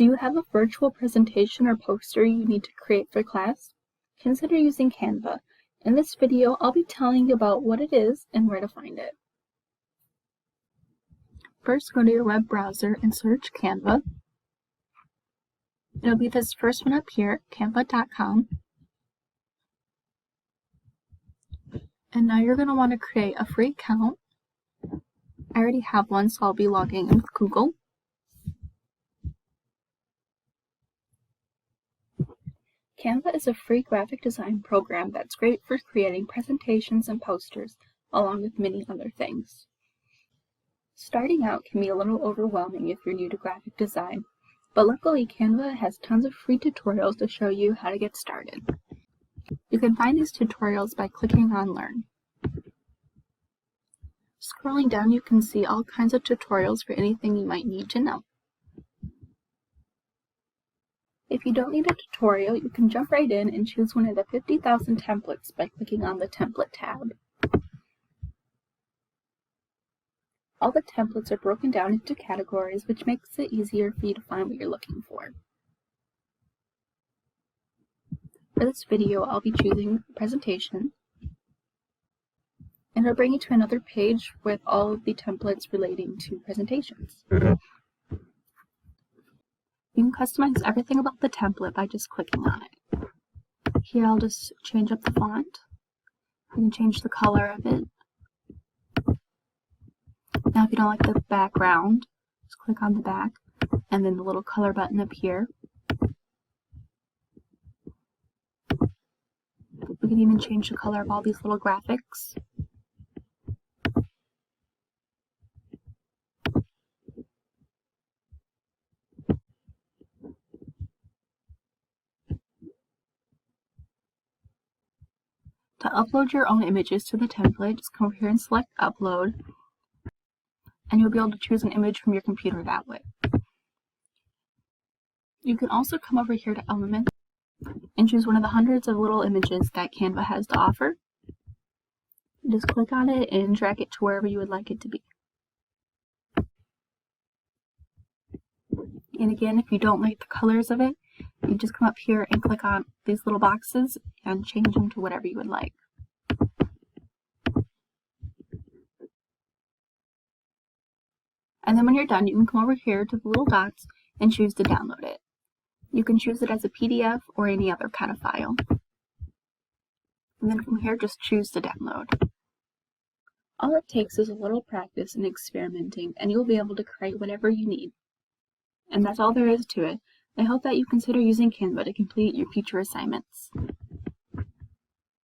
Do you have a virtual presentation or poster you need to create for class? Consider using Canva. In this video, I'll be telling you about what it is and where to find it. First, go to your web browser and search Canva. It'll be this first one up here, canva.com. And now you're going to want to create a free account. I already have one, so I'll be logging in with Google. Canva is a free graphic design program that's great for creating presentations and posters, along with many other things. Starting out can be a little overwhelming if you're new to graphic design, but luckily Canva has tons of free tutorials to show you how to get started. You can find these tutorials by clicking on Learn. Scrolling down, you can see all kinds of tutorials for anything you might need to know. If you don't need a tutorial, you can jump right in and choose one of the 50,000 templates by clicking on the Template tab. All the templates are broken down into categories, which makes it easier for you to find what you're looking for. For this video, I'll be choosing Presentation, and it'll bring you to another page with all of the templates relating to presentations. You can customize everything about the template by just clicking on it. Here I'll just change up the font. You can change the color of it. Now if you don't like the background, just click on the back and then the little color button up here. We can even change the color of all these little graphics. To upload your own images to the template, just come over here and select Upload, and you'll be able to choose an image from your computer that way. You can also come over here to Element and choose one of the hundreds of little images that Canva has to offer. Just click on it and drag it to wherever you would like it to be. And again, if you don't like the colors of it, you just come up here and click on these little boxes and change them to whatever you would like. And then when you're done, you can come over here to the little dots and choose to download it. You can choose it as a PDF or any other kind of file. And then from here, just choose to download. All it takes is a little practice and experimenting, and you'll be able to create whatever you need. And that's all there is to it. I hope that you consider using Canva to complete your future assignments.